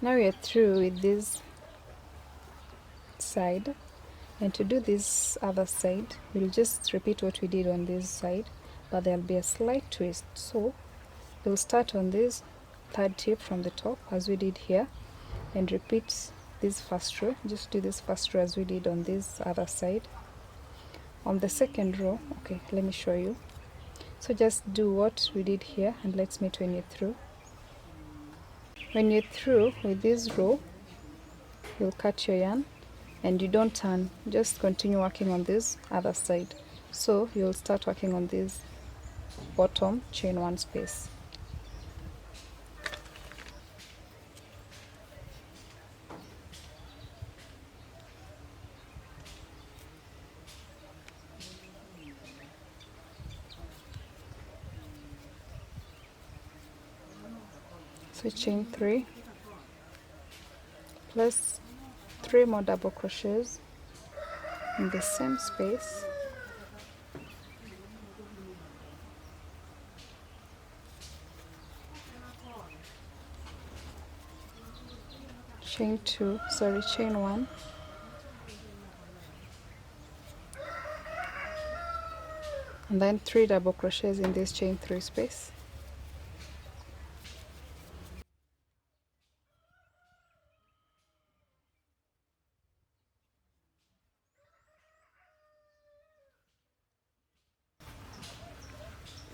Now we are through with this side, and to do this other side we'll just repeat what we did on this side, but there'll be a slight twist. So we'll start on this third tip from the top as we did here, and repeat this first row. Just do this first row as we did on this other side. On the second row, okay, let me show you. So just do what we did here, and let's meet when you're through. When you're through with this row, you'll cut your yarn and you don't turn, just continue working on this other side. So you'll start working on this bottom chain one space. So chain 3 plus 3 more double crochets in the same space, chain 1, and then 3 double crochets in this chain 3 space,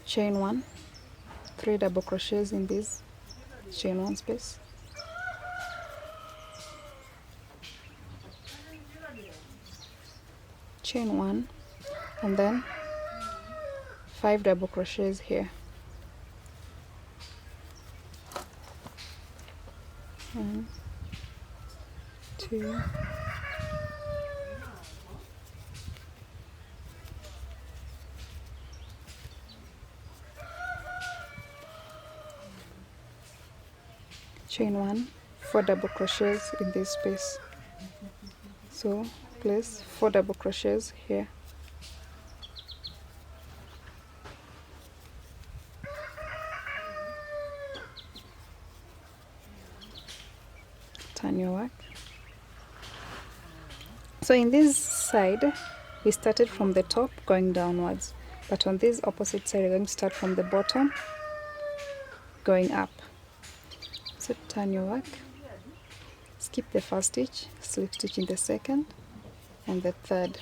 chain 1, 3 double crochets in this chain 1 space, chain 1, and then 5 double crochets here. 1, 2, 1, 4 double crochets in this space. So place 4 double crochets here, turn your work. So in this side we started from the top going downwards, but on this opposite side we're going to start from the bottom going up. So turn your work, skip the first stitch, slip stitch in the second and the third.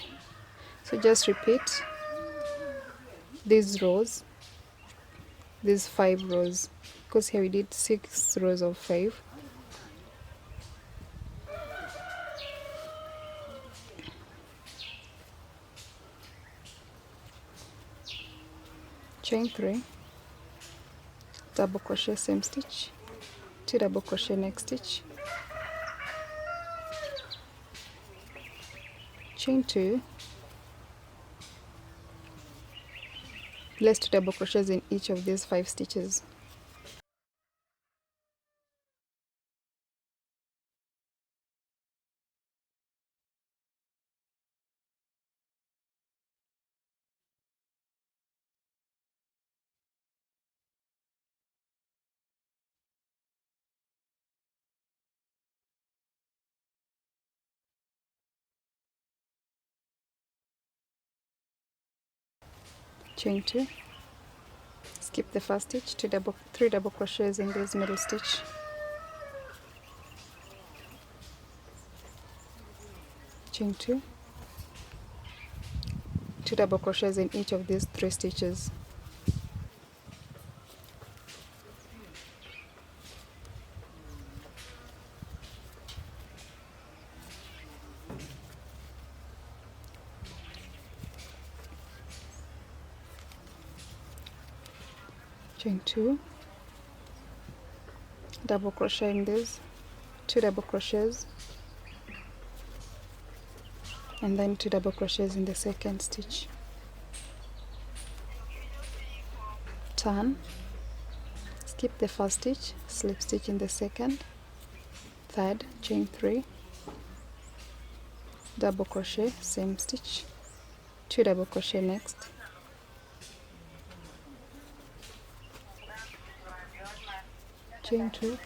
So just repeat these rows, these 5 rows, because here we did 6 rows of 5. Chain 3, double crochet same stitch, 2 double crochet next stitch, chain 2, place 2 double crochets in each of these 5 stitches, chain 2, skip the first stitch, 3 double crochets in this middle stitch, chain 2, 2 double crochets in each of these 3 stitches, chain 2, double crochet in this, 2 double crochets, and then 2 double crochets in the second stitch, turn, skip the first stitch, slip stitch in the second, third, chain 3, double crochet same stitch, 2 double crochet next, chain 2,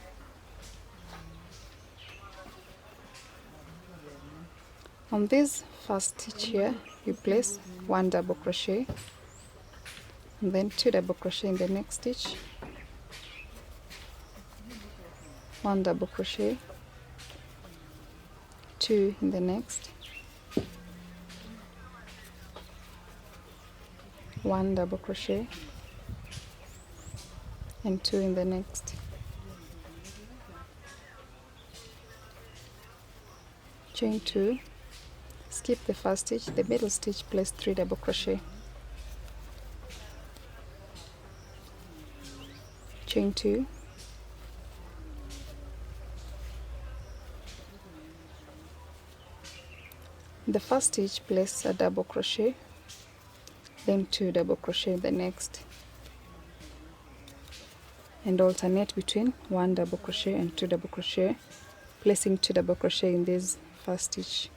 On this first stitch here, you place 1 double crochet, and then 2 double crochet in the next stitch, 1 double crochet, 2 in the next, 1 double crochet, and 2 in the next. Chain 2, skip the first stitch, the middle stitch, place 3 double crochet, chain 2, the first stitch, place a double crochet, then 2 double crochet in the next, and alternate between 1 double crochet and 2 double crochet, placing 2 double crochet in this first stitch.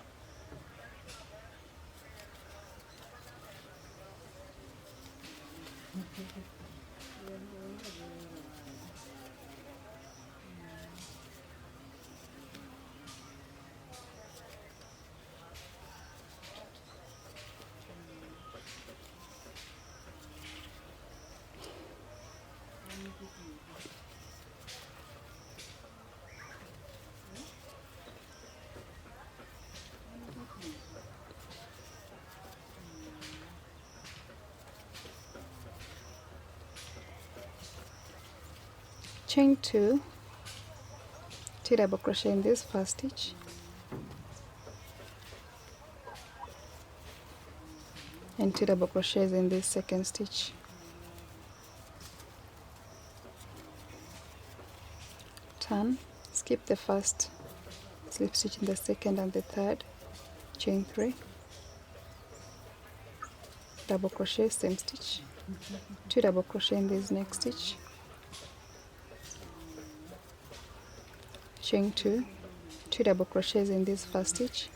Chain 2, 2 double crochet in this first stitch, and 2 double crochets in this second stitch. Turn, skip the first slip stitch in the second and the third, chain 3, double crochet, same stitch, 2 double crochet in this next stitch, chain 2, 2 double crochets in this first stitch,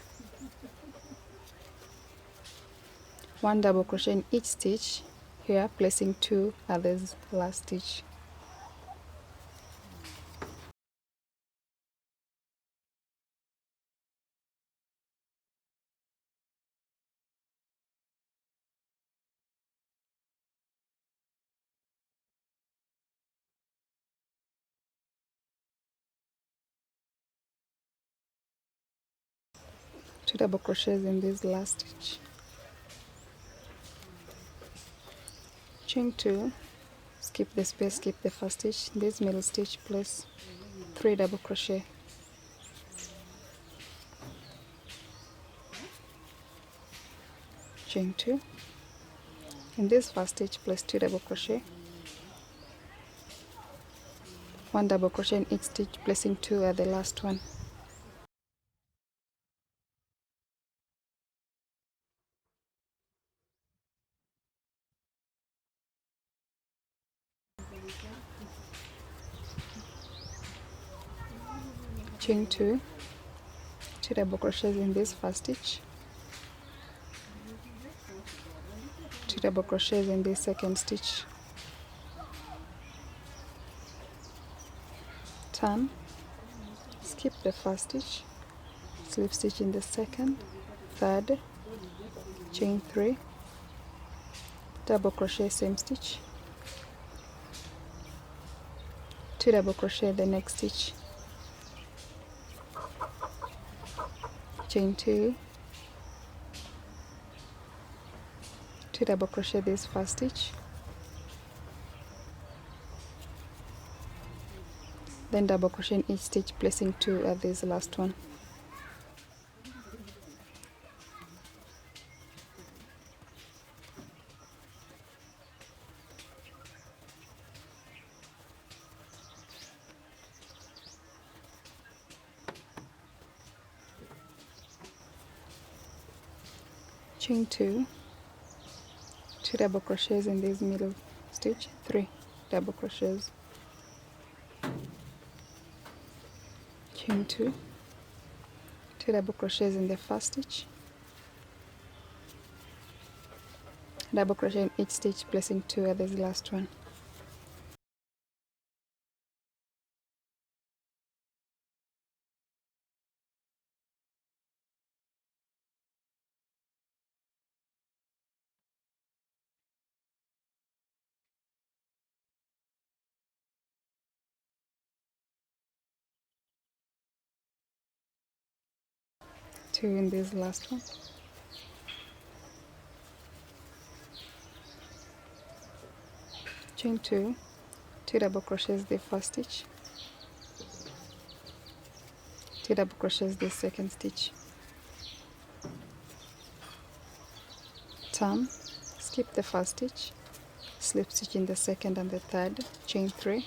1 double crochet in each stitch, here placing 2 at this last stitch. Two double crochets in this last stitch, chain 2, skip the space, skip the first stitch, this middle stitch, place 3 double crochet, chain 2, in this first stitch, place 2 double crochet, 1 double crochet in each stitch, placing 2 at the last one. Chain 2, 2 double crochets in this first stitch, 2 double crochets in this second stitch, turn, skip the first stitch, slip stitch in the second, third, chain 3, double crochet, same stitch, 2 double crochet the next stitch, chain 2, 2 double crochet this first stitch, then double crochet in each stitch, placing 2 at this last one. Chain 2, 2 double crochets in this middle stitch, 3 double crochets, chain 2, 2 double crochets in the first stitch, double crochet in each stitch, placing 2 at this last one. 2 in this last one. Chain 2, 2 double crochets the first stitch, 2 double crochets the second stitch, turn, skip the first stitch, slip stitch in the second and the third, chain 3,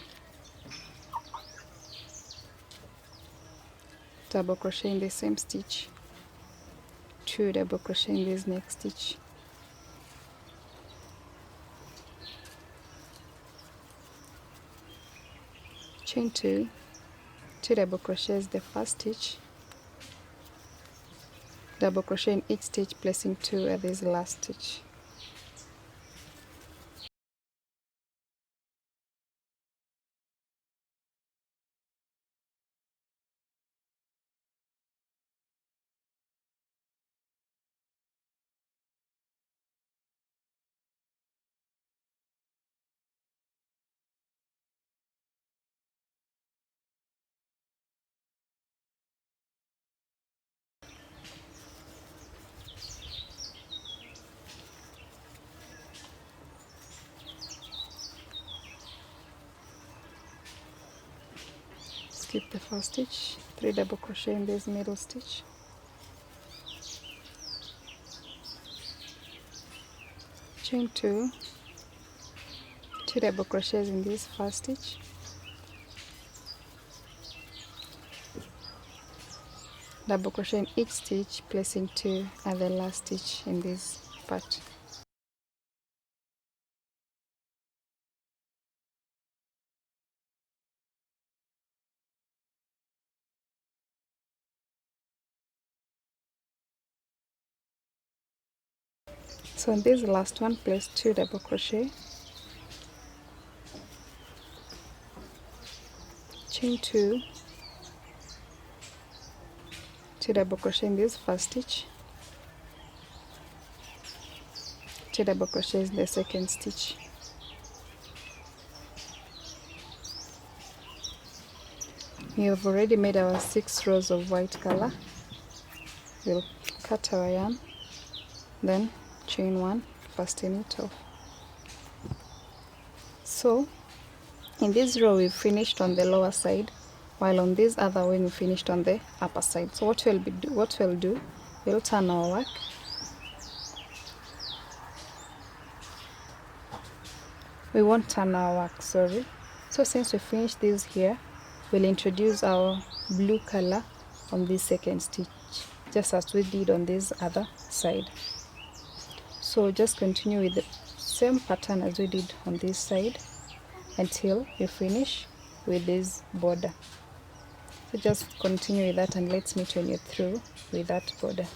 double crochet in the same stitch, 2 double crochet in this next stitch, chain 2, 2 double crochets the first stitch, double crochet in each stitch, placing 2 at this last stitch. Skip the first stitch, 3 double crochet in this middle stitch, chain 2, 2 double crochets in this first stitch, double crochet in each stitch, placing 2 at the last stitch in this part. So in this last one, place 2 double crochet, chain 2, 2 double crochet in this first stitch, 2 double crochets in the second stitch, we have already made our 6 rows of white color. We'll cut our yarn, then chain 1, fasten it off. So in this row we've finished on the lower side, while on this other one we finished on the upper side. So what we'll do, we'll turn our work. We won't turn our work, sorry. So since we finished this here, we'll introduce our blue color on this second stitch, just as we did on this other side. So just continue with the same pattern as we did on this side until you finish with this border. So just continue with that and let's meet when you're through with that border.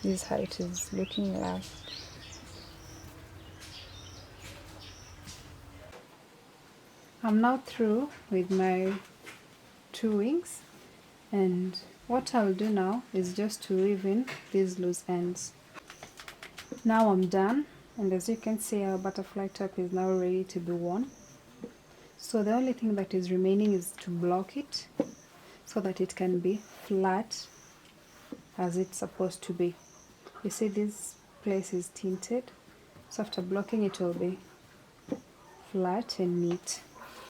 This is how it is looking like. I'm now through with my 2 wings, and what I'll do now is just to weave in these loose ends. Now I'm done, and as you can see, our butterfly top is now ready to be worn. So the only thing that is remaining is to block it so that it can be flat as it's supposed to be. You see this place is tinted, so after blocking it will be flat and neat.